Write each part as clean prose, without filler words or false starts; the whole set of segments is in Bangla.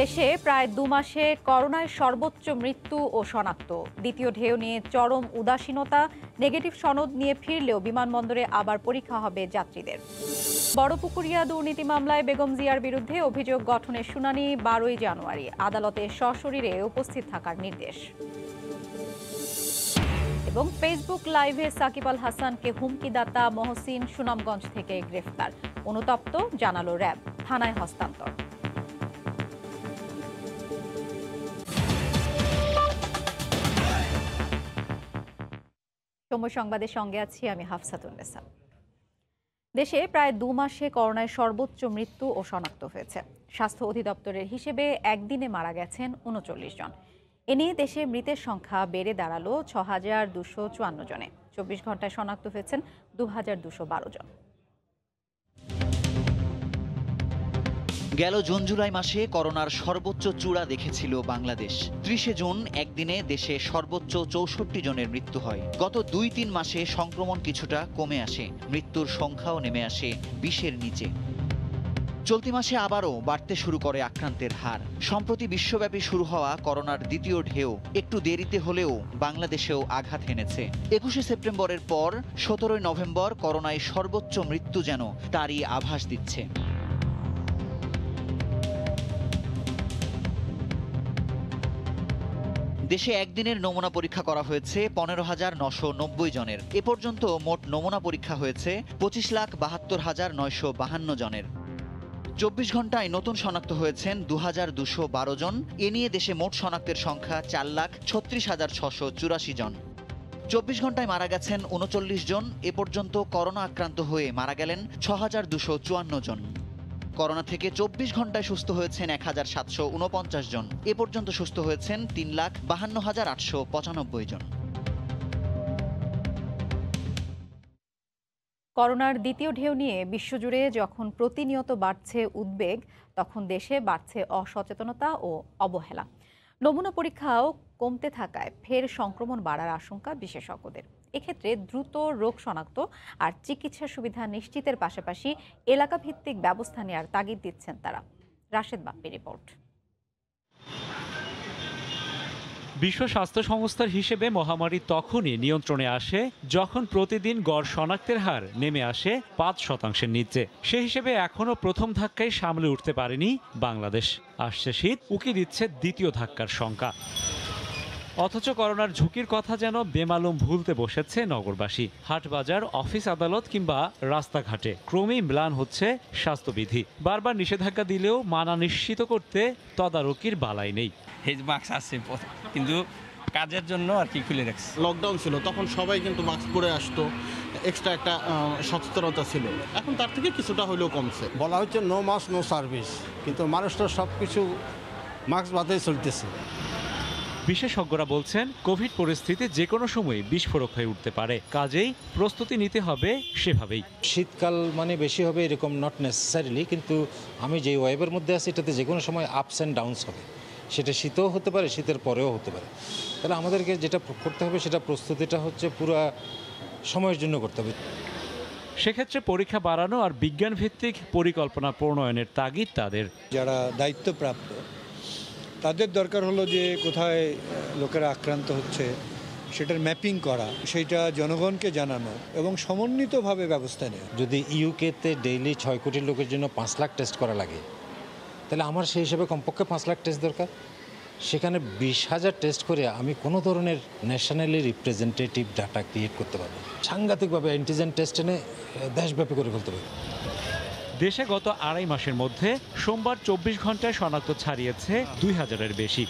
দেশে প্রায় ২ মাসে করোনায় সর্বোচ্চ মৃত্যু ও শনাক্ত। দ্বিতীয় ঢেউ নিয়ে চরম উদাসীনতা। নেগেটিভ সনদ নিয়ে ফিরলেও বিমানবন্দরে আবার পরীক্ষা হবে যাত্রীদের। বড়পুকুরিয়া দুর্নীতি মামলায় বেগম জিয়ার বিরুদ্ধে অভিযোগ গঠনের শুনানি ১২ই জানুয়ারি। আদালতে সশরীরে উপস্থিত থাকার নির্দেশ। এবং ফেসবুক লাইভে সাকিব আল হাসানকে হুমকিদাতা মহসিন সুনামগঞ্জ থেকে গ্রেফতার। অনুতপ্ত জানালো র্যাব, থানায় হস্তান্তর। সময় সংবাদের সঙ্গে আছি আমি হাফসাতুন্নেসা। দেশে প্রায় ২ মাসে করোনায় সর্বোচ্চ মৃত্যু ও শনাক্ত হয়েছে। স্বাস্থ্য অধিদপ্তরের হিসেবে একদিনে মারা গেছেন ৩৯ জন। এ নিয়ে দেশে মৃতের সংখ্যা বেড়ে দাঁড়ালো ৬,২৫৪ জনে। ২৪ ঘন্টায় শনাক্ত হয়েছেন ২,২১২ জন। গেল জুন জুলাই মাসে করোনার সর্বোচ্চ চূড়া দেখেছিল বাংলাদেশ। ৩০ জুন একদিনে দেশে সর্বোচ্চ ৬৪ জনের মৃত্যু হয়। গত ২-৩ মাসে সংক্রমণ কিছুটা কমে আসে, মৃত্যুর সংখ্যাও নেমে আসে ২০-এর নিচে। চলতি মাসে আবারও বাড়তে শুরু করে আক্রান্তের হার। সম্প্রতি বিশ্বব্যাপী শুরু হওয়া করোনার দ্বিতীয় ঢেউ একটু দেরিতে হলেও বাংলাদেশেও আঘাত হেনেছে। ২১শে সেপ্টেম্বরের পর ১৭ই নভেম্বর করোনায় সর্বোচ্চ মৃত্যু যেন তারই আভাস দিচ্ছে। দেশে একদিনের নমুনা পরীক্ষা করা হয়েছে ১৫,৯৯০ জনের। এ পর্যন্ত মোট নমুনা পরীক্ষা হয়েছে ২৫,৭২,৯৫২ জনের। ২৪ ঘন্টায় নতুন শনাক্ত হয়েছেন ২,২১২ জন। এ নিয়ে দেশে মোট শনাক্তের সংখ্যা ৪,৩৬,৬৮৪ জন। ২৪ ঘন্টায় মারা গেছেন ৩৯ জন। এ পর্যন্ত করোনা আক্রান্ত হয়ে মারা গেলেন ৬,২৫৪ জন। করোনা থেকে ২৪ ঘন্টায় সুস্থ হয়েছেন ১,৭৪৯ জন। এ পর্যন্ত সুস্থ হয়েছেন ৩,৫২,৮৯৫ জন। করোনার দ্বিতীয় ঢেউ নিয়ে বিশ্বজুড়ে যখন প্রতিনিয়ত বাড়ছে উদ্বেগ, তখন দেশে বাড়ছে অসচেতনতা ও অবহেলা। নমুনা পরীক্ষাও কমতে থাকায় ফের সংক্রমণ বাড়ার আশঙ্কা বিশেষজ্ঞদের। এক্ষেত্রে দ্রুত রোগ শনাক্ত আর চিকিৎসা সুবিধা নিশ্চিতের পাশাপাশি এলাকাভিত্তিক ব্যবস্থা নেওয়ার তাগিদ দিচ্ছেন তারা। রাশেদ বাপ্পি রিপোর্ট। বিশ্ব স্বাস্থ্য সংস্থার হিসেবে মহামারী তখনই নিয়ন্ত্রণে আসে যখন প্রতিদিন গড় শনাক্তের হার নেমে আসে ৫% নিচে। সে হিসেবে এখনও প্রথম ধাক্কায় সামলে উঠতে পারেনি বাংলাদেশ। আসছে শীত, উকি দিচ্ছে দ্বিতীয় ধাক্কার শঙ্কা। অথচ করোনার ঝুঁকির কথা যেন বেমালুম ভুলতে বসেছে নগরবাসী। হাটবাজার, অফিস আদালত কিংবা রাস্তাঘাটে ক্রমেই ম্লান হচ্ছে স্বাস্থ্যবিধি। বারবার নিষেধাজ্ঞা দিলেও মানা নিশ্চিত করতে তদারকির বালাই নেই। মাস্ক আছে কিন্তু কাজের জন্য আর কি খুলে রাখছে। লকডাউন ছিল তখন সবাই কিন্তু মাস্ক পরে আসতো, এক্সট্রা একটা সচেতনতা ছিল। এখন তার থেকে কিছুটা হলেও কমছে। বলা হচ্ছে নো মাস্ক নো সার্ভিস, কিন্তু মানুষটা সব কিছু মাস্ক বাদেই চলতেছে। বিশেষজ্ঞরা বলছেন কোভিড পরিস্থিতি যে কোনো সময় বিস্ফোরক হয়ে উঠতে পারে, কাজেই প্রস্তুতি নিতে হবে সেভাবেই। শীতকাল মানে বেশি হবে এরকম নট নেসেসারিলি, কিন্তু আমি যে ওয়েবের মধ্যে আছি এটাতে যে কোনো সময় আপস অ্যান্ড ডাউনস হবে। সেটা শীতও হতে পারে, শীতের পরেও হতে পারে। তাহলে আমাদেরকে যেটা করতে হবে সেটা প্রস্তুতিটা হচ্ছে পুরো সময়ের জন্য করতে হবে। সেক্ষেত্রে পরীক্ষা বাড়ানো আর বিজ্ঞানভিত্তিক পরিকল্পনা প্রণয়নের তাগিদ তাদের। যারা দায়িত্বপ্রাপ্ত তাদের দরকার হলো যে কোথায় লোকেরা আক্রান্ত হচ্ছে সেটার ম্যাপিং করা, সেইটা জনগণকে জানানো এবং সমন্বিতভাবে ব্যবস্থা নেওয়া। যদি ইউকেতে ডেইলি ৬ কোটি লোকের জন্য ৫ লাখ টেস্ট করা লাগে, তাহলে আমার সেই হিসেবে কমপক্ষে ৫ লাখ টেস্ট দরকার। সেখানে ২০,০০০ টেস্ট করে আমি কোনো ধরনের ন্যাশনালি রিপ্রেজেন্টেটিভ ডাটা ক্রিয়েট করতে পারবো। সাংঘাতিকভাবে অ্যান্টিজেন টেস্ট এনে দেশব্যাপী করে ফেলতে পারবো। দেশে গত আড়াই মাসের মধ্যে সোমবার ২৪ ঘন্টায় শনাক্ত ছাড়িয়েছে ২,০০০-এর বেশি।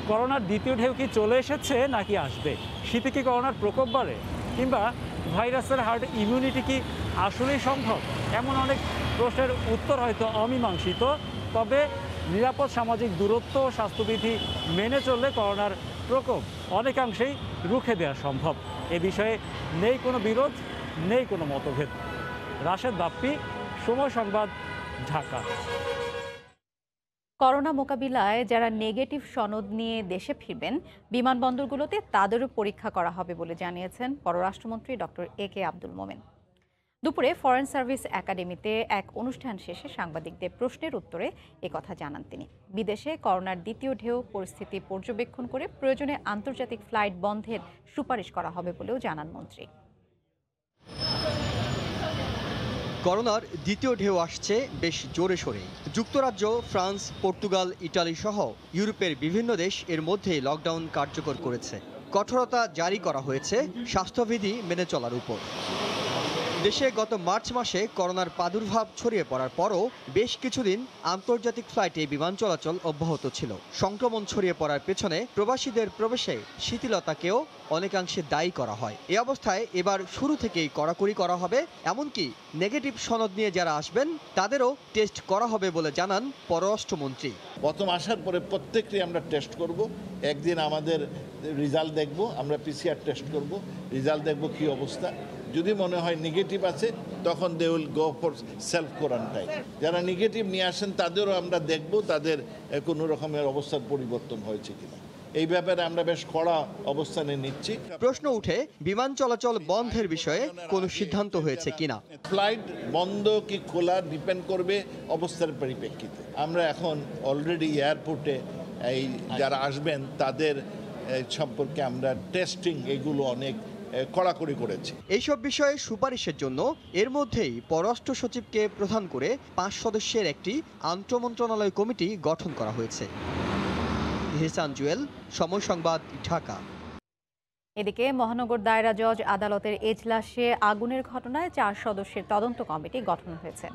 করোনার দ্বিতীয় ঢেউ কি চলে এসেছে নাকি আসবে? শীতে কি করোনার প্রকোপ বাড়ে, কিংবা ভাইরাসের হার্ড ইমিউনিটি কি আসলেই সম্ভব? এমন অনেক প্রশ্নের উত্তর হয়তো অমীমাংসিত। তবে নিরাপদ সামাজিক দূরত্ব ও স্বাস্থ্যবিধি মেনে চললে করোনার প্রকোপ অনেকাংশেই রুখে দেওয়া সম্ভব। এ বিষয়ে নেই কোনো বিরোধ, নেই কোনো মতভেদ। রাশেদ বাপ্পি, সময় সংবাদ, ঢাকা। করোনা মোকাবিলায় যারা নেগেটিভ সনদ নিয়ে দেশে ফিরবেন, বিমানবন্দরগুলোতে তাদেরও পরীক্ষা করা হবে বলে জানিয়েছেন পররাষ্ট্রমন্ত্রী ডক্টর এ কে আব্দুল মোমেন। দুপুরে ফরেন সার্ভিস একাডেমিতে এক অনুষ্ঠান শেষে সাংবাদিকদের প্রশ্নের উত্তরে একথা জানান তিনি। বিদেশে করোনার দ্বিতীয় ঢেউ পরিস্থিতি পর্যবেক্ষণ করে প্রয়োজনে আন্তর্জাতিক ফ্লাইট বন্ধের সুপারিশ করা হবে বলেও জানান মন্ত্রী। করোনার দ্বিতীয় ঢেউ আসছে বেশ জোরে সোরে। যুক্তরাজ্য, ফ্রান্স, পর্তুগাল, ইটালি সহ ইউরোপের বিভিন্ন দেশ এর মধ্যে লকডাউন কার্যকর করেছে। কঠোরতা জারি করা হয়েছে স্বাস্থ্যবিধি মেনে চলার উপর। দেশে গত মার্চ মাসে করোনার প্রাদুর্ভাব ছড়িয়ে পড়ার পরও বেশ কিছুদিন আন্তর্জাতিক ফ্লাইটে বিমান চলাচল অব্যাহত ছিল। সংক্রমণ ছড়িয়ে পড়ার পেছনে প্রবাসীদের প্রবেশে শিথিলতাকেও অনেকাংশে দায়ী করা হয়। এ অবস্থায় এবার শুরু থেকেই কড়াকড়ি করা হবে, এমনকি নেগেটিভ সনদ নিয়ে যারা আসবেন তাদেরও টেস্ট করা হবে বলে জানান পররাষ্ট্রমন্ত্রী। প্রথম আসার পরে প্রত্যেকটি আমরা টেস্ট করব। একদিন আমাদের রেজাল্ট দেখব, আমরা পিসিআর টেস্ট করব, রেজাল্ট দেখব কি অবস্থা। যদি মনে হয় নেগেটিভ আছে তখন they will go for self quarantine. যারা নেগেটিভ নিয়ে আসেন তাদেরও আমরা দেখব তাদের কোনো রকমের অবস্থার পরিবর্তন হয়েছে কিনা। এই ব্যাপারে আমরা বেশ কড়া অবস্থানে নিচ্ছি। প্রশ্ন উঠে বিমান চলাচল বন্ধের বিষয়ে কোনো সিদ্ধান্ত হয়েছে কিনা। ফ্লাইট বন্ধ কি খোলা ডিপেন্ড করবে অবস্থার পরিপ্রেক্ষিতে। আমরা এখন অলরেডি এয়ারপোর্টে এই যারা আসবেন তাদের সম্পর্কে আমরা টেস্টিং এগুলো অনেক কড়াকড়ি করেছি। এইসব বিষয়ে সুপারিশের জন্য এর মধ্যেই পররাষ্ট্র সচিবকে প্রধান করে 5 সদস্যের একটি আন্তঃমন্ত্রণালয় কমিটি গঠন করা হয়েছে। ইহসান জুয়েল, সময় সংবাদ, ঢাকা। এদিকে মহানগর দায়রা জজ আদালতের এজলাসে আগুনের ঘটনায় 4 সদস্যের তদন্ত কমিটি গঠন হয়েছে।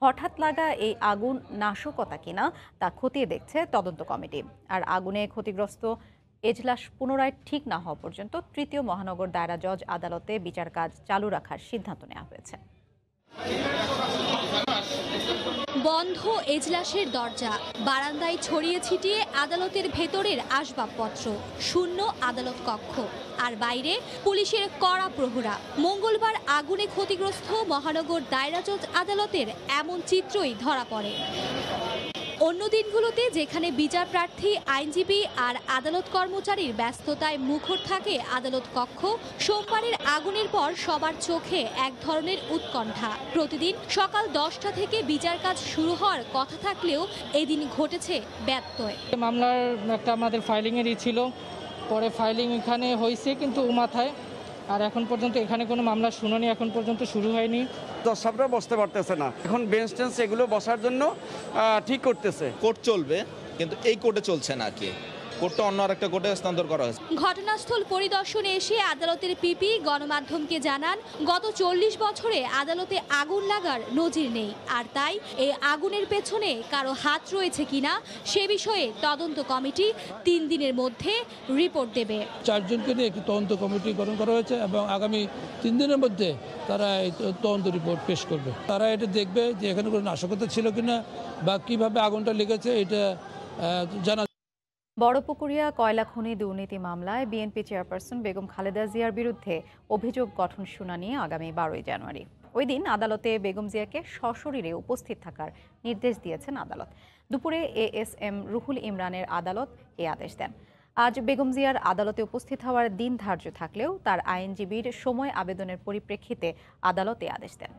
হঠাৎ লাগা এই আগুন নাশকতা কিনা তা খতিয়ে দেখছে তদন্ত কমিটি। আর আগুনে ক্ষতিগ্রস্ত এজলাস পুনরায় ঠিক না হওয়া পর্যন্ত তৃতীয় মহানগর দায়রা জজ আদালতে বিচার কাজ চালু রাখার সিদ্ধান্ত নেওয়া হয়েছে। বন্ধ এজলাসের দরজা, বারান্দায় ছড়িয়ে ছিটিয়ে আদালতের ভেতরের আসবাবপত্র, শূন্য আদালত কক্ষ, আর বাইরে পুলিশের কড়া প্রহরা। মঙ্গলবার আগুনে ক্ষতিগ্রস্ত মহানগর দায়রা জজ আদালতের এমন চিত্রই ধরা পড়ে। অন্য দিনগুলোতে যেখানে বিচার প্রার্থী, আইনজীবী আর আদালত কর্মচারীর ব্যস্ততায় মুখর থাকে আদালত কক্ষ, সোমবারের আগুনের পর সবার চোখে এক ধরনের উৎকণ্ঠা। প্রতিদিন সকাল 10টা থেকে বিচার কাজ শুরু হওয়ার কথা থাকলেও এদিন ঘটেছে ব্যত্যয়। মামলার একটা আমাদের ফাইলিংয়েরই ছিল, পরে ফাইলিং এখানে হয়েছে কিন্তু মাথায়, আর এখন পর্যন্ত এখানে কোনো মামলার শুনানি এখন পর্যন্ত শুরু হয়নি। দর্শকরা বসতে পারতেছে না, এখন বেঞ্চ টেন্স এগুলো বসার জন্য ঠিক করতেছে। কোর্ট চলবে কিন্তু এই কোর্টে চলছে না, কি কোর্টটা অন্য আরেকটা কোর্টে স্থানান্তর করা হয়েছে। ঘটনাস্থল পরিদর্শনে এসে আদালতের পিপি গণমাধ্যমকে জানান, গত 40 বছরে আদালতে আগুন লাগার নজির নেই, আর তাই এই আগুনের পেছনে কারো হাত রয়েছে কিনা সে বিষয়ে তদন্ত কমিটি 3 দিনের মধ্যে রিপোর্ট দেবে। 4 জনকে নিয়ে একটি তদন্ত কমিটি গঠন করা হয়েছে এবং আগামী 3 দিনের মধ্যে তারা এই তদন্ত রিপোর্ট পেশ করবে। তারা এটা দেখবে যে এখানে কোনো নাশকতা ছিল কিনা বা কিভাবে আগুনটা লেগেছে এটা জানা। বড়পুকুরিয়া কয়লা খনি দুর্নীতি মামলায় বিএনপি চেয়ারপারসন বেগম খালেদা জিয়ার বিরুদ্ধে অভিযোগ গঠন শুনানি আগামী 12 জানুয়ারি। ওই দিন আদালতে বেগম জিয়াকে সশরীরে উপস্থিত থাকার নির্দেশ দিয়েছেন আদালত। দুপুরে এএসএম রুহুল ইমরানের আদালত এ আদেশ দেন। আজ বেগম জিয়ার আদালতে উপস্থিত হওয়ার দিন ধার্য থাকলেও তার আইনজীবীর সময় আবেদনের পরিপ্রেক্ষিতে আদালত এ আদেশ দেন।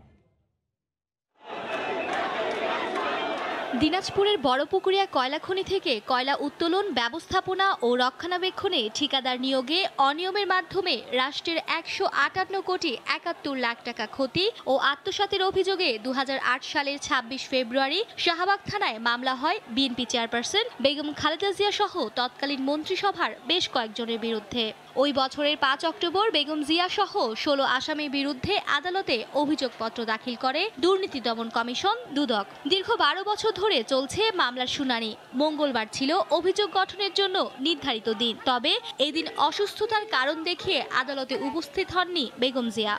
দিনাজপুরের বড়পুকুরিয়া কয়লা খনি থেকে কয়লা উত্তোলন, ব্যবস্থাপনা ও রক্ষণাবেক্ষণে ঠিকাদার নিয়োগে অনিয়মের মাধ্যমে রাষ্ট্রের 158 কোটি 71 লাখ টাকা ক্ষতি ও আত্মসাতের অভিযোগে 2008 সালের 26 ফেব্রুয়ারি শাহবাগ থানায় মামলা হয় বিএনপি চেয়ারপারসন বেগম খালেদা জিয়া সহ তৎকালীন মন্ত্রিসভার বেশ কয়েকজনের বিরুদ্ধে। ওই বছরের 5 অক্টোবর বেগম জিয়া সহ 16 আসামির বিরুদ্ধে আদালতে অভিযোগপত্র দাখিল করে দুর্নীতি দমন কমিশন দুদক। দীর্ঘ 12 বছর ধরে চলছে মামলার শুনানি। মঙ্গলবার ছিল অভিযোগ গঠনের জন্য নির্ধারিত দিন, তবে এদিন অসুস্থতার কারণ দেখিয়ে আদালতে উপস্থিত হননি বেগম জিয়া।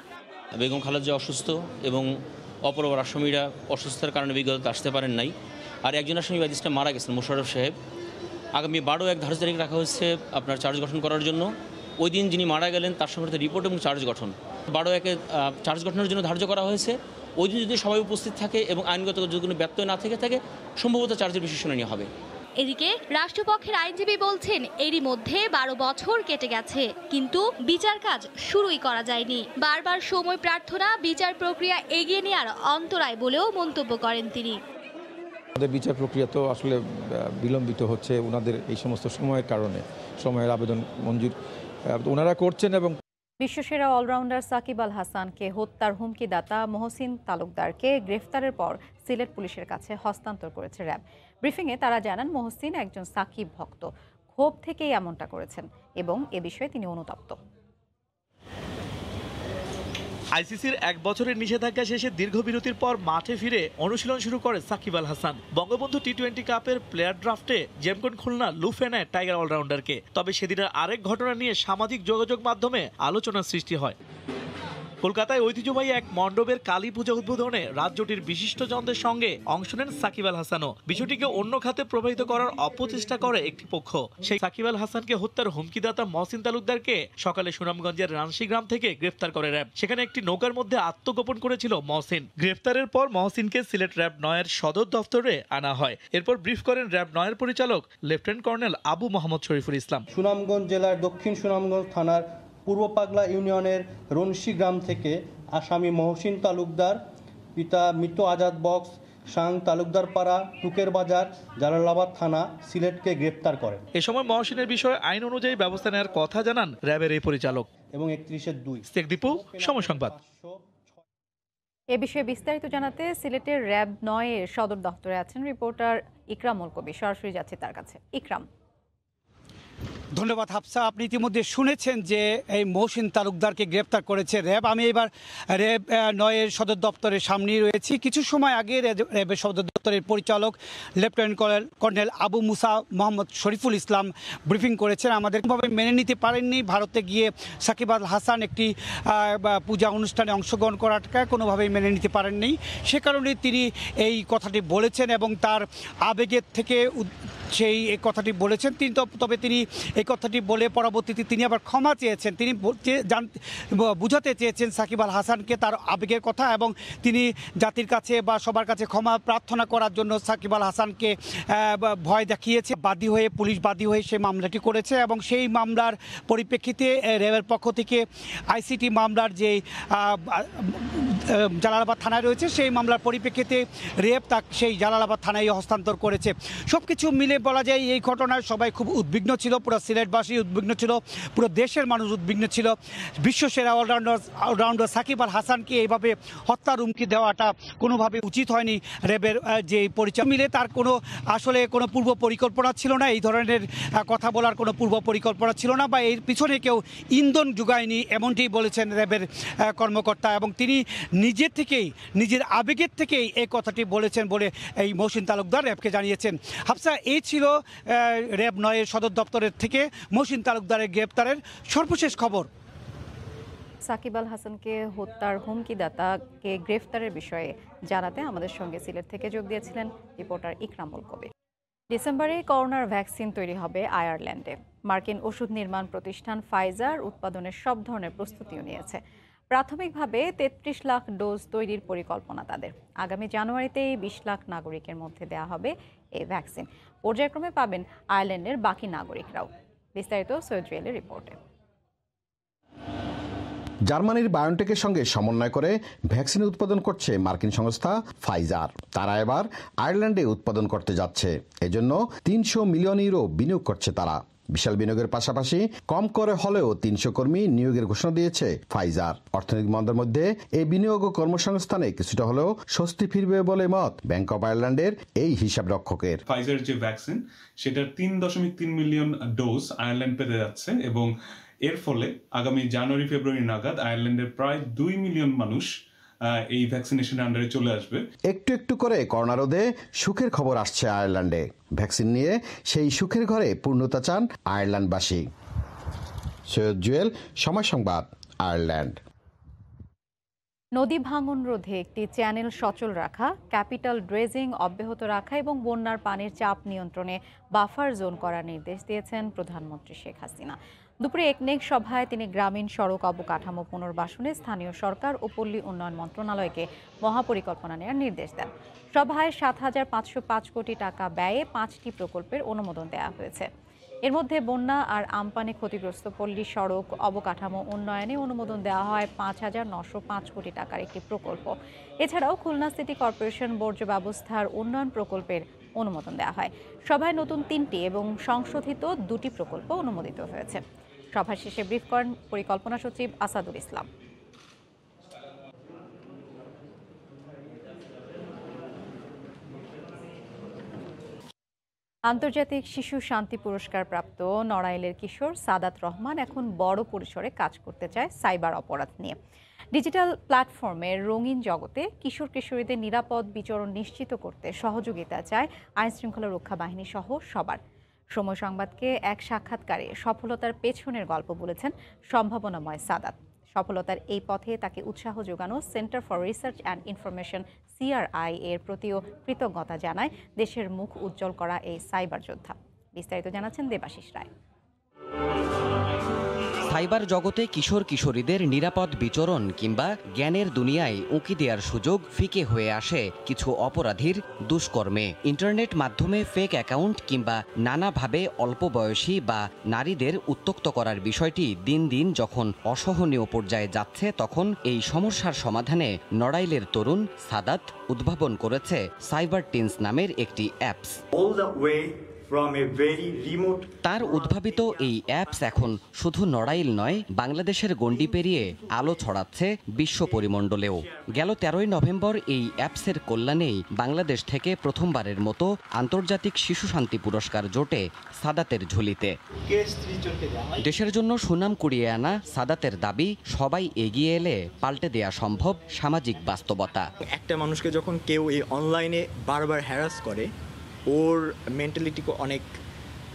বেগম খালেদা জিয়া অসুস্থ এবং অপর আসামিরা অসুস্থতার কারণে বিগত আসতে পারেন নাই। আর একজন আসামি ম্যাজিস্ট্রেট মারা গেছেন, মোশাররফ সাহেব। আগামী 12/1 ধার্য তারিখ রাখা হয়েছে আপনার চার্জ গঠন করার জন্য। ওই দিন যিনি মারা গেলেন তার সংক্রান্ত রিপোর্ট এবং চার্জ গঠন 12/1 চার্জ গঠনের জন্য ধার্য করা হয়েছে। ওই দিন যদি সবাই উপস্থিত থাকে এবং আইনগত যদি কোনো ব্যত্যয় না থেকে থাকে সম্ভবত চার্জের বিশেষ শুনানি হবে। এদিকে রাষ্ট্রপক্ষের আইনজীবী বলছেন এরই মধ্যে 12 বছর কেটে গেছে, কিন্তু বিচার কাজ শুরুই করা যায়নি। বারবার সময় প্রার্থনা বিচার প্রক্রিয়া এগিয়ে নেওয়ার অন্তরায় বলেও মন্তব্য করেন তিনি। আমাদের বিচার প্রক্রিয়া তো আসলে বিলম্বিত হচ্ছে ওনাদের এই সমস্ত সময়ের কারণে, সময়ের আবেদন মঞ্জুর ওনারা করছেন। এবং বিশ্বসেরা অলরাউন্ডার সাকিব আল হাসানকে হত্যার হুমকিদাতা মহসিন তালুকদারকে গ্রেফতারের পর সিলেট পুলিশের কাছে হস্তান্তর করেছে র্যাব। ব্রিফিংয়ে তারা জানান মহসিন একজন সাকিব ভক্ত, ক্ষোভ থেকেই এমনটা করেছেন এবং এ বিষয়ে তিনি অনুতপ্ত। আইসিসির 1 বছরের নিষেধাজ্ঞা শেষে দীর্ঘ বিরতির পর মাঠে ফিরে অনুশীলন শুরু করে সাকিব আল হাসান। বঙ্গবন্ধু টি-20 কাপের প্লেয়ার ড্রাফটে জেমকন খুলনা লুফে নেয় টাইগার অলরাউন্ডারকে। তবে সেদিনের আরেক ঘটনা নিয়ে সামাজিক যোগাযোগ মাধ্যমে আলোচনার সৃষ্টি হয়। কলকাতায় ঐতিহ্যবাহী এক মণ্ডপের কালী পূজা উদ্বোধনে রাজ্যটির বিশিষ্টজনদের সঙ্গে অংশ নেন সাকিব আল হাসানও। বিষয়টিকে অন্য খাতে প্রবাহিত করার অপচেষ্টা করে একটি পক্ষ। সেই সাকিব আল হাসানকে হত্যার হুমকিদাতা মহসিন তালুকদারকে সকালে সুনামগঞ্জের রানসি গ্রাম থেকে গ্রেফতার করে র্যাব। সেখানে একটি নৌকার মধ্যে আত্মগোপন করেছিল মহসিন। গ্রেফতারের পর মহসিনকে সিলেট র্যাব 9-এর সদর দফতরে আনা হয়। এরপর ব্রিফ করেন র্যাব 9-এর পরিচালক লেফটেন্যান্ট কর্নেল আবু মোহাম্মদ শরীফুল ইসলাম। সুনামগঞ্জ জেলার দক্ষিণ সুনামগঞ্জ থানার পূর্ব পাগলা ইউনিয়নের রনসি গ্রাম থেকে আসামি মহসিন তালুকদার, পিতা মৃত আজাদ বক্স, সাং তালুকদার পাড়া, টুকের বাজার, জালালাবাদ থানা, সিলেটকে গ্রেপ্তার করেন। এ সময় মহসিনের বিষয়ে আইন অনুযায়ী ব্যবস্থা নেওয়ার কথা জানান র্যাবের এই পরিচালক। এবং 31-2 শেখ দীপু, সময় সংবাদ। এ বিষয়ে বিস্তারিত জানাতে সিলেটের র্যাব 9-এর সদর দপ্তরে আছেন রিপোর্টার ইকরামুল কবি। সরাসরি যাচ্ছে তার কাছে। ইকরাম। ধন্যবাদ হাফসা। আপনি ইতিমধ্যে শুনেছেন যে এই মহসিন তালুকদারকে গ্রেপ্তার করেছে র্যাব। আমি এবার র্যাব 9-এর সদর দপ্তরের সামনেই রয়েছি। কিছু সময় আগে র্যাবের সদর দপ্তরের পরিচালক লেফটেন্যান্ট কর্নেল আবু মুসা মোহাম্মদ শরীফুল ইসলাম ব্রিফিং করেছেন। আমাদের কোনোভাবে মেনে নিতে পারেননি ভারতে গিয়ে সাকিব আল হাসান একটি পূজা অনুষ্ঠানে অংশগ্রহণ করাটাকে কোনোভাবেই মেনে নিতে পারেননি। সে কারণে তিনি এই কথাটি বলেছেন এবং তার আবেগের থেকে সেই এই কথাটি বলেছেন। তবে তিনি এই কথাটি বলে পরবর্তীতে তিনি আবার ক্ষমা চেয়েছেন। তিনি বুঝাতে চেয়েছেন সাকিব আল হাসানকে তার আবেগের কথা এবং তিনি জাতির কাছে বা সবার কাছে ক্ষমা প্রার্থনা করার জন্য সাকিব আল হাসানকে ভয় দেখিয়েছে। পুলিশ বাদী হয়ে সেই মামলাটি করেছে এবং সেই মামলার পরিপ্রেক্ষিতে র্যাবের পক্ষ থেকে আইসিটি মামলার যে জালালাবাদ থানায় রয়েছে সেই মামলার পরিপ্রেক্ষিতে র্যাব সেই জালালাবাদ থানায় হস্তান্তর করেছে। সব কিছু মিলে বলা যায় এই ঘটনায় সবাই খুব উদ্বিগ্ন ছিল, পুরো সিলেটবাসী উদ্বিগ্ন ছিল, পুরো দেশের মানুষ উদ্বিগ্ন ছিল। বিশ্বসেরা অলরাউন্ডার সাকিব আল হাসানকে এইভাবে হত্যার হুমকি দেওয়াটা কোনোভাবে উচিত হয়নি। র্যাবের যে পরিচয় মিলে তার আসলে কোনো পূর্ব পরিকল্পনা ছিল না, এই ধরনের কথা বলার কোনো পূর্ব পরিকল্পনা ছিল না বা এর পিছনে কেউ ইন্ধন যোগায়নি, এমনটি বলেছেন র্যাবের কর্মকর্তা। এবং তিনি নিজের আবেগের থেকেই এই কথাটি বলেছেন বলে এই মহসিন তালুকদার র্যাবকে জানিয়েছেন। হাফসা, এই ছিল র্যাব 9-এর সদর দপ্তরের থেকে মহসিন তালুকদারের গ্রেপ্তারের সর্বশেষ খবর। সাকিব আল হাসানকে হত্যার হুমকিদাতাকে গ্রেফতারের বিষয়ে জানাতে আমাদের সঙ্গে সিলেট থেকে যোগ দিয়েছিলেন রিপোর্টার ইকরামুল কবি। ডিসেম্বরে করোনার ভ্যাকসিন তৈরি হবে আয়ারল্যান্ডে। মার্কিন ওষুধ নির্মাণ প্রতিষ্ঠান ফাইজার উৎপাদনের সব ধরনের প্রস্তুতিও নিয়েছে। প্রাথমিকভাবে 33 লাখ ডোজ তৈরির পরিকল্পনা তাদের। আগামী জানুয়ারিতেই 20 লাখ নাগরিকের মধ্যে দেওয়া হবে এই ভ্যাকসিন। পর্যায়ক্রমে পাবেন আয়ারল্যান্ডের বাকি নাগরিকরাও। বিস্তারিত সৈয়দ জুয়েলের রিপোর্টে। জার্মানির বায়োনটেকের সঙ্গে সমন্বয় করে ভ্যাকসিন উৎপাদন করছে মার্কিন সংস্থা ফাইজার। তারা এবার আয়ারল্যান্ডে উৎপাদন করতে যাচ্ছে। এজন্য 300 মিলিয়ন ইউরো বিনিয়োগ করছে তারা। বিশাল বিনিয়োগের পাশাপাশি কম করে হলেও 300 কর্মী নিয়োগের ঘোষণা দিয়েছে ফাইজার। অর্থনৈতিক মন্দার মধ্যে এই বিনিয়োগ ও কর্মসংস্থানে কিছুটা হলেও স্বস্তি ফিরবে বলে মত ব্যাংক অব আয়ারল্যান্ডের এই হিসাব রক্ষকের। ফাইজার যে ভ্যাকসিন সেটার 3.3 মিলিয়ন ডোজ আয়ারল্যান্ড পেতে যাচ্ছে এবং এর ফলে আগামী জানুয়ারি ফেব্রুয়ারি নাগাদ আয়ারল্যান্ডের প্রায় 2 মিলিয়ন মানুষ এই ভ্যাকসিনেশনের আন্ডারে চলে আসবে। একটু একটু করে করোনা রোধে সুখের খবর আসছে আয়ারল্যান্ডে। ভ্যাকসিন নিয়ে সেই সুখের ঘরে পূর্ণতা চান আয়ারল্যান্ডবাসী। সৈয়দ জুয়েল, সময় সংবাদ, আয়ারল্যান্ড। নদী ভাঙন রোধে একটি চ্যানেল সচল রাখা, ক্যাপিটাল ড্রেজিং অব্যাহত রাখা এবং বন্যার পানির চাপ নিয়ন্ত্রণে বাফার জোন করার নির্দেশ দিয়েছেন প্রধানমন্ত্রী শেখ হাসিনা। দুপুরে একনেক সভায় তিনি গ্রামীণ সড়ক অবকাঠামো পুনর্বাসনে স্থানীয় সরকার ও পল্লী উন্নয়ন মন্ত্রণালয়কে মহাপরিকল্পনা নেওয়ার নির্দেশ দেন। সভায় ৭,৫০৫ কোটি টাকা ব্যয়ে ৫টি প্রকল্পের অনুমোদন দেওয়া হয়েছে। এর মধ্যে বন্যা আর আমপানে ক্ষতিগ্রস্ত পল্লী সড়ক অবকাঠামো উন্নয়নে অনুমোদন দেওয়া হয় ৫,৯০৫ কোটি টাকার একটি প্রকল্প। এছাড়াও খুলনা সিটি কর্পোরেশন বর্জ্য ব্যবস্থার উন্নয়ন প্রকল্পের অনুমোদন দেওয়া হয়। সভায় নতুন ৩টি এবং সংশোধিত 2টি প্রকল্প অনুমোদিত হয়েছে। সভা শেষে ব্রিফ করেন পরিকল্পনা সচিব আসাদুল ইসলাম। আন্তর্জাতিক শিশু শান্তি পুরস্কার প্রাপ্ত নড়াইলের কিশোর সাদাত রহমান এখন বড় পরিসরে কাজ করতে চায় সাইবার অপরাধ নিয়ে। ডিজিটাল প্ল্যাটফর্মের রঙিন জগতে কিশোর কিশোরীদের নিরাপদ বিচরণ নিশ্চিত করতে সহযোগিতা চায় আইনশৃঙ্খলা রক্ষা বাহিনী সহ সবার। সময় সংবাদকে এক সাক্ষাৎকারে সফলতার পেছনের গল্প বলেছেন সম্ভাবনাময় সাদাত। সফলতার এই পথে তাকে উৎসাহ যোগানো centre for research and information CRI এর প্রতিও কৃতজ্ঞতা জানায় দেশের মুখ উজ্জ্বল করা এই সাইবার যোদ্ধা। বিস্তারিত জানাচ্ছেন দেবাশিস রায়। সাইবার জগতে কিশোর কিশোরীদের নিরাপদ বিচরণ কিংবা জ্ঞানের দুনিয়ায় উঁকি দেওয়ার সুযোগ ফিকে হয়ে আসে কিছু অপরাধীর দুষ্কর্মে। ইন্টারনেট মাধ্যমে ফেক অ্যাকাউন্ট কিংবা নানাভাবে অল্প বয়সী বা নারীদের উত্ত্যক্ত করার বিষয়টি দিন দিন যখন অসহনীয় পর্যায়ে যাচ্ছে, তখন এই সমস্যার সমাধানে নড়াইলের তরুণ সাদাত উদ্ভাবন করেছে সাইবার টিনস নামের একটি অ্যাপস। তার উদ্ভাবিত এই অ্যাপস এখন শুধু নড়াইল নয়, বাংলাদেশের গণ্ডি পেরিয়ে আলো ছড়াচ্ছে বিশ্ব পরিমণ্ডলেও। গেল 13ই নভেম্বর এই অ্যাপসের কল্যাণেই বাংলাদেশ থেকে প্রথমবারের মতো আন্তর্জাতিক শিশু শান্তি পুরস্কার জোটে সাদাতের ঝুলিতে। দেশের জন্য সুনাম কুড়িয়ে আনা সাদাতের দাবি, সবাই এগিয়ে এলে পাল্টে দেয়া সম্ভব সামাজিক বাস্তবতা। একটা মানুষকে যখন কেউ এই অনলাইনে বারবার হ্যারাস করে, ওর মেন্টালিটি অনেক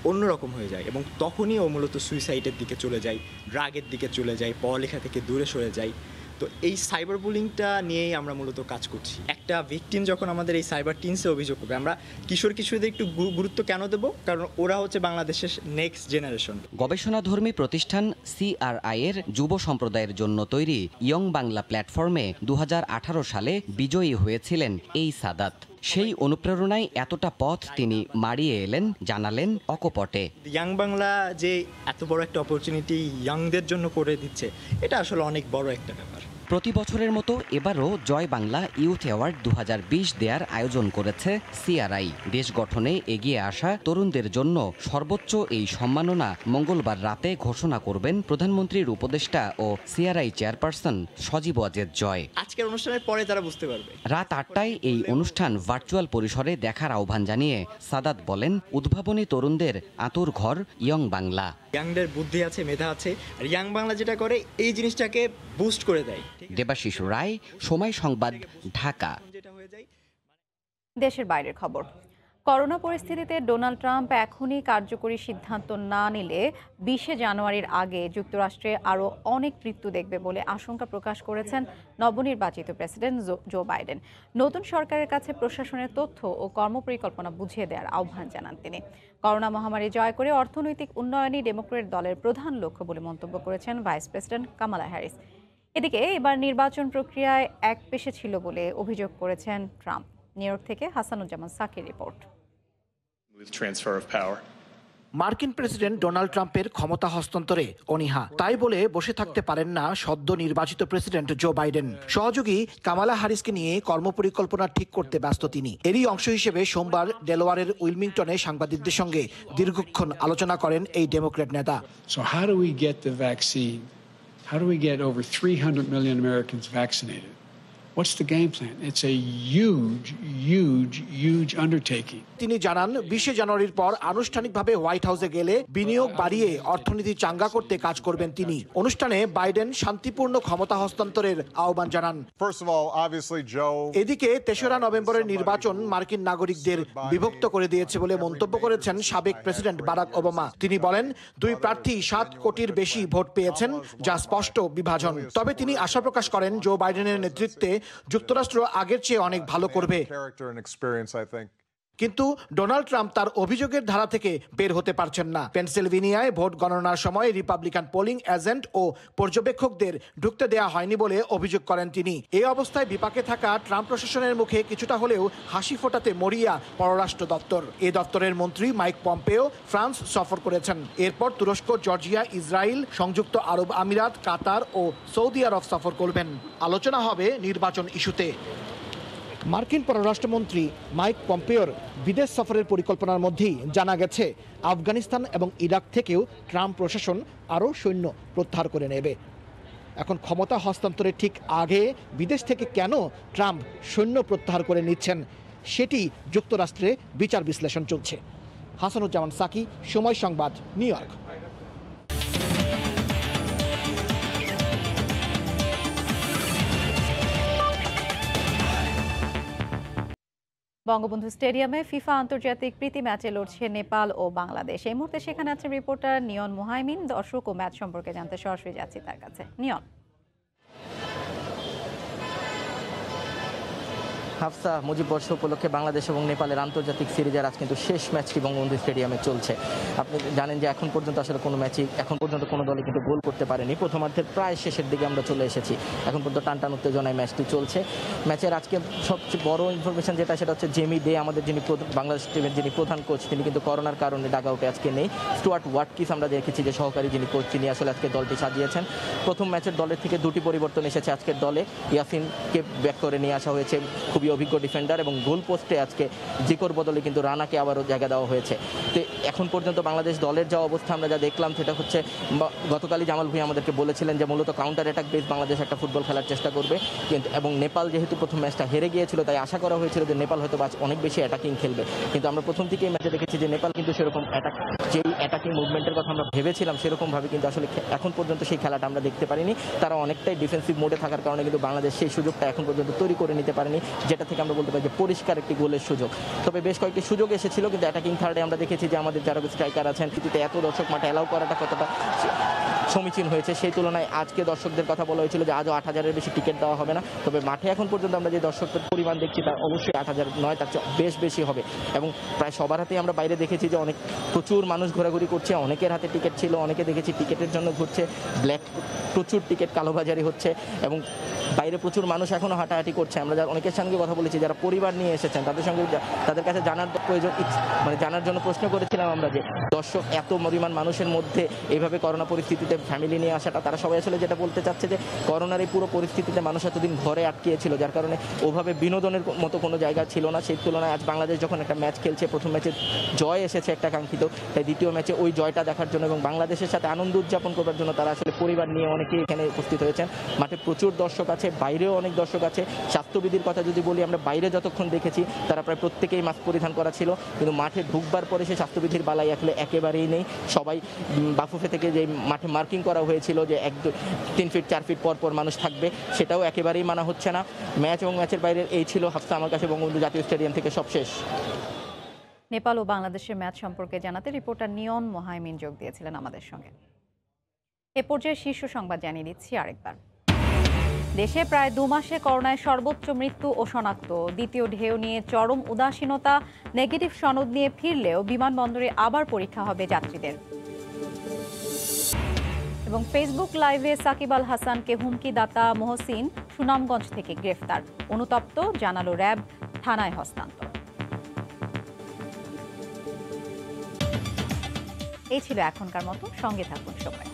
অন্যরকম হয়ে যায় এবং তখনই ও মূলত সুইসাইডের দিকে চলে যায়, ড্রাগের দিকে চলে যায়, পড়ালেখা থেকে দূরে সরে যায়। তো এই সাইবার বুলিংটা নিয়েই আমরা মূলত কাজ করছি। একটা ভিকটিম যখন আমাদের এই সাইবার টিনসে অভিযোগ করবে, আমরা কিশোর কিশোরীদের একটু গুরুত্ব কেন দেব? কারণ ওরা হচ্ছে বাংলাদেশের নেক্সট জেনারেশন। গবেষণাধর্মী প্রতিষ্ঠান CRI এর যুব সম্প্রদায়ের জন্য তৈরি ইয়ং বাংলা প্ল্যাটফর্মে 2018 সালে বিজয়ী হয়েছিলেন এই সাদাত। সেই অনুপ্রেরণায় এতটা পথ তিনি মাড়িয়ে এলেন, জানালেন অকপটে। ইয়াং বাংলা যে এত বড় একটা অপরচুনিটি ইয়াংদের জন্য করে দিচ্ছে, এটা আসলে অনেক বড় একটা ব্যাপার। প্রতি বছরের মতো এবারও জয় বাংলা ইউথ অ্যাওয়ার্ড 2020 দেওয়ার আয়োজন করেছে CRI। দেশ গঠনে এগিয়ে আসা তরুণদের জন্য সর্বোচ্চ এই সম্মাননা মঙ্গলবার রাতে ঘোষণা করবেন প্রধানমন্ত্রীর উপদেষ্টা ও CRI চেয়ারপারসন সজীব ওয়াজেদ জয়। আজকের অনুষ্ঠানের পরে তারা বুঝতে পারবে। রাত 8টায় এই অনুষ্ঠান ভার্চুয়াল পরিসরে দেখার আহ্বান জানিয়ে সাদাত বলেন, উদ্ভাবনী তরুণদের আঁতুর ঘর ইয়ং বাংলা। ইয়াংদের বুদ্ধি আছে, মেধা আছে, আর ইয়াং বাংলা যেটা করে এই জিনিসটাকে বুস্ট করে দেয়। দেবাশিস রায়, সময় সংবাদ, ঢাকা। দেশের বাইরের খবর। করোনা পরিস্থিতিতে ডোনাল্ড ট্রাম্প এখনই কার্যকরী সিদ্ধান্ত না নিলে 20 জানুয়ারির আগে যুক্তরাষ্ট্রে আরও অনেক মৃত্যু দেখবে বলে আশঙ্কা প্রকাশ করেছেন নবনির্বাচিত প্রেসিডেন্ট জো বাইডেন। নতুন সরকারের কাছে প্রশাসনের তথ্য ও কর্মপরিকল্পনা বুঝিয়ে দেওয়ার আহ্বান জানান তিনি। করোনা মহামারী জয় করে অর্থনৈতিক উন্নয়নই ডেমোক্র্যাট দলের প্রধান লক্ষ্য বলে মন্তব্য করেছেন ভাইস প্রেসিডেন্ট কামালা হ্যারিস। এদিকে এবার নির্বাচন প্রক্রিয়ায় একপেশে ছিল বলে অভিযোগ করেছেন ট্রাম্প। নিউ ইয়র্ক থেকে হাসানুজ্জামান সাকির রিপোর্ট। মার্কিন প্রেসিডেন্ট ডোনাল্ড ট্রাম্পের ক্ষমতা হস্তান্তরে অনীহা, তাই বলে বসে থাকতে পারেন না সদ্য নির্বাচিত প্রেসিডেন্ট জো বাইডেন। সহযোগী কামালা হ্যারিসকে নিয়ে কর্মপরিকল্পনা ঠিক করতে ব্যস্ত তিনি। এরই অংশ হিসেবে সোমবার ডেলাওয়ারের উইলমিংটনে সাংবাদিকদের সঙ্গে দীর্ঘক্ষণ আলোচনা করেন এই ডেমোক্র্যাট নেতা। So how do we get the vaccine? How do we get over 300 million Americans vaccinated? What's the game plan? It's a huge undertaking. তিনি জানান 20 জানুয়ারির পর আনুষ্ঠানিকভাবে হোয়াইট হাউসে গেলে বিনিয়োগ বাড়িয়ে অর্থনীতি চাঙ্গা করতে কাজ করবেন তিনি। অনুষ্ঠানে বাইডেন শান্তিপূর্ণ ক্ষমতা হস্তান্তরের আহ্বান জানান। এদিকে 3রা নভেম্বরের নির্বাচন মার্কিন নাগরিকদের বিভক্ত করে দিয়েছে বলে মন্তব্য করেছেন সাবেক প্রেসিডেন্ট বারাক ওবামা। তিনি বলেন, 2 প্রার্থী 7 কোটির বেশি ভোট পেয়েছেন, যা স্পষ্ট বিভাজন। তবে তিনি আশা প্রকাশ করেন জো বাইডেনের নেতৃত্বে যুক্তরাষ্ট্র আগের চেয়ে অনেক ভালো করবে। কিন্তু ডোনাল্ড ট্রাম্প তার অভিযোগের ধারা থেকে বের হতে পারছেন না। পেনসিলভেনিয়ায় ভোট গণনার সময় রিপাবলিকান পোলিং এজেন্ট ও পর্যবেক্ষকদের ঢুকতে দেয়া হয়নি বলে অভিযোগ করেন তিনি। এই অবস্থায় বিপাকে থাকা ট্রাম্প প্রশাসনের মুখে কিছুটা হলেও হাসি ফোটাতে মরিয়া পররাষ্ট্র দপ্তর। এই দপ্তরের মন্ত্রী মাইক পম্পেও ফ্রান্স সফর করেছেন। এরপর তুরস্ক, জর্জিয়া, ইসরায়েল, সংযুক্ত আরব আমিরাত, কাতার ও সৌদি আরব সফর করবেন। আলোচনা হবে নির্বাচন ইস্যুতে। মার্কিন পররাষ্ট্রমন্ত্রী মাইক পম্পেওর বিদেশ সফরের পরিকল্পনার মধ্যেই জানা গেছে আফগানিস্তান এবং ইরাক থেকেও ট্রাম্প প্রশাসন আরও সৈন্য প্রত্যাহার করে নেবে। এখন ক্ষমতা হস্তান্তরের ঠিক আগে বিদেশ থেকে কেন ট্রাম্প সৈন্য প্রত্যাহার করে নিচ্ছেন সেটি যুক্তরাষ্ট্রে বিচার বিশ্লেষণ চলছে। হাসানুজ্জামান সাকি, সময় সংবাদ, নিউ ইয়র্ক। বঙ্গবন্ধু স্টেডিয়ামে ফিফা আন্তর্জাতিক প্রীতি ম্যাচে লড়ছে নেপাল ও বাংলাদেশ। এই মুহূর্তে সেখানে আছে রিপোর্টার নিয়ন মুহাইমিন। দর্শক ও ম্যাচ সম্পর্কে জানতে সরাসরি যাচ্ছি তার কাছে। নিয়ন। হাফসা, মুজিব বর্ষ উপলক্ষে বাংলাদেশ এবং নেপালের আন্তর্জাতিক সিরিজের আজ কিন্তু শেষ ম্যাচটি বঙ্গবন্ধু স্টেডিয়ামে চলছে। আপনি জানেন যে এখন পর্যন্ত আসলে কোনো ম্যাচই কোনো দলে কিন্তু গোল করতে পারেনি। প্রথমার্ধের প্রায় শেষের দিকে আমরা চলে এসেছি। এখন পর্যন্ত টানটান উত্তেজনায় ম্যাচটি চলছে। ম্যাচের আজকে সবচেয়ে বড় ইনফরমেশন যেটা, সেটা হচ্ছে জেমি ডে, আমাদের যিনি বাংলাদেশ টিমের যিনি প্রধান কোচ, তিনি কিন্তু করোনার কারণে ডাগ আউটে আজকে নেই। স্টুয়ার্ট ওয়াটকিস আমরা দেখেছি যে সহকারী যিনি কোচ, তিনি আসলে আজকে দলটি সাজিয়েছেন। প্রথম ম্যাচের দলের থেকে দুটি পরিবর্তন এসেছে আজকের দলে। ইয়াসিনকে ব্যাক করে নিয়ে আসা হয়েছে, খুবই অভিজ্ঞ ডিফেন্ডার, এবং গোল পোস্টে আজকে জিকোর বদলে কিন্তু রানাকে আবারও জায়গা দেওয়া হয়েছে। তো এখন পর্যন্ত বাংলাদেশ দলের যা অবস্থা আমরা যা দেখলাম, সেটা হচ্ছে গতকালই জামাল ভুঁইয়া আমাদেরকে বলেছিলেন যে মূলত কাউন্টার অ্যাটাক বেস বাংলাদেশ একটা ফুটবল খেলার চেষ্টা করবে। কিন্তু এবং নেপাল যেহেতু প্রথম ম্যাচটা হেরে গিয়েছিল, তাই আশা করা হয়েছিল যে নেপাল হয়তো অনেক বেশি অ্যাটাকিং খেলবে। কিন্তু আমরা প্রথম থেকেই ম্যাচে দেখেছি যে নেপাল কিন্তু সেরকম যেই অ্যাটাকিং মুভমেন্টের কথা আমরা ভেবেছিলাম সেরকমভাবে কিন্তু আসলে এখন পর্যন্ত সেই খেলাটা আমরা দেখতে পারিনি। তারা অনেকটাই ডিফেন্সিভ মোডে থাকার কারণে কিন্তু বাংলাদেশ সেই সুযোগটা এখন পর্যন্ত তৈরি করে নিতে পারেনি, যেটা থেকে আমরা বলতে পারি যে পরিষ্কার একটি গোলের সুযোগ। তবে বেশ কয়েকটি সুযোগ এসেছিল, কিন্তু অ্যাটাকিং থার্ডে আমরা দেখেছি যে আমাদের যারা স্ট্রাইকার আছেন, কিন্তু এত দর্শক মাঠে অ্যালাউ করাটা কতটা সমীচীন হয়েছে সেই তুলনায় আজকে দর্শকদের কথা বলা হয়েছিল যে আজও 8,000-এর বেশি টিকিট দেওয়া হবে না। তবে মাঠে এখন পর্যন্ত আমরা যে দর্শকের পরিমাণ দেখছি তা অবশ্যই 8,000 নয়, তার চেয়ে বেশি হবে। এবং প্রায় সবার হাতেই আমরা বাইরে দেখেছি যে প্রচুর মানুষ ঘোরাঘুরি করছে, অনেকের হাতে টিকিট ছিল, অনেকে দেখেছি টিকিটের জন্য ঘুরছে, ব্ল্যাক প্রচুর টিকিট কালোবাজারি হচ্ছে, এবং বাইরে প্রচুর মানুষ এখনও হাঁটাহাঁটি করছে। আমরা অনেকের সঙ্গে কথা বলেছি যারা পরিবার নিয়ে এসেছেন, তাদের কাছে জানার প্রয়োজন, জানার জন্য প্রশ্ন করেছিলাম আমরা যে দর্শক এত পরিমাণ মানুষের মধ্যে এইভাবে করোনা পরিস্থিতিতে ফ্যামিলি নিয়ে আসাটা, তারা সবাই আসলে যেটা বলতে চাচ্ছে যে করোনার এই পুরো পরিস্থিতিতে মানুষ এতদিন ঘরে আটকিয়েছিল, যার কারণে ওভাবে বিনোদনের মতো কোনো জায়গা ছিল না। সেই তুলনায় আজ বাংলাদেশ যখন একটা ম্যাচ খেলছে, প্রথম ম্যাচে জয় এসেছে একটা কাঙ্ক্ষিত, তাই দ্বিতীয় ম্যাচে ওই জয়টা দেখার জন্য এবং বাংলাদেশের সাথে আনন্দ উদযাপন করার জন্য তারা আসলে পরিবার নিয়ে অনেকেই এখানে উপস্থিত হয়েছেন। মাঠে প্রচুর দর্শক আছে, বাইরেও অনেক দর্শক আছে। স্বাস্থ্যবিধির কথা যদি বলি, আমরা বাইরে যতক্ষণ দেখেছি তারা প্রায় প্রত্যেকেই মাস্ক পরিধান করা ছিল, কিন্তু মাঠে ঢুকবার পরে সেই স্বাস্থ্যবিধির বালাই আসলে একেবারেই নেই। সবাই বাফুফে থেকে যে মাঠে মার্কিং করা হয়েছিল যে 3 ফিট 4 ফিট পর পর মানুষ থাকবে, সেটাও একেবারেই মানা হচ্ছে না। ম্যাচ এবং ম্যাচের বাইরে এই ছিল হাফসা আমার কাছে বঙ্গবন্ধু জাতীয় স্টেডিয়াম থেকে সবশেষ। নেপাল ও বাংলাদেশের ম্যাচ সম্পর্কে জানাতে রিপোর্টার নিয়ন মুহাইমিন যোগ দিয়েছিলেন আমাদের সঙ্গে। এ পর্যায়ে শীর্ষ সংবাদ জানিয়ে দিচ্ছি আরেকবার। দেশে প্রায় 2 মাসে করোনায় সর্বোচ্চ মৃত্যু ও শনাক্ত। দ্বিতীয় ঢেউ নিয়ে চরম উদাসীনতা, নেগেটিভ সনদ নিয়ে ফিরলেও বিমানবন্দরে আবার পরীক্ষা হবে যাত্রীদের। এবং ফেসবুক লাইভে সাকিব আল হাসানকে হুমকিদাতা মহসিন সুনামগঞ্জ থেকে গ্রেফতার, অনুতপ্ত জানালো র্যাব, থানায় হস্তান্তর। এই ছিল এখনকার মতো, সঙ্গে থাকুন সবাই।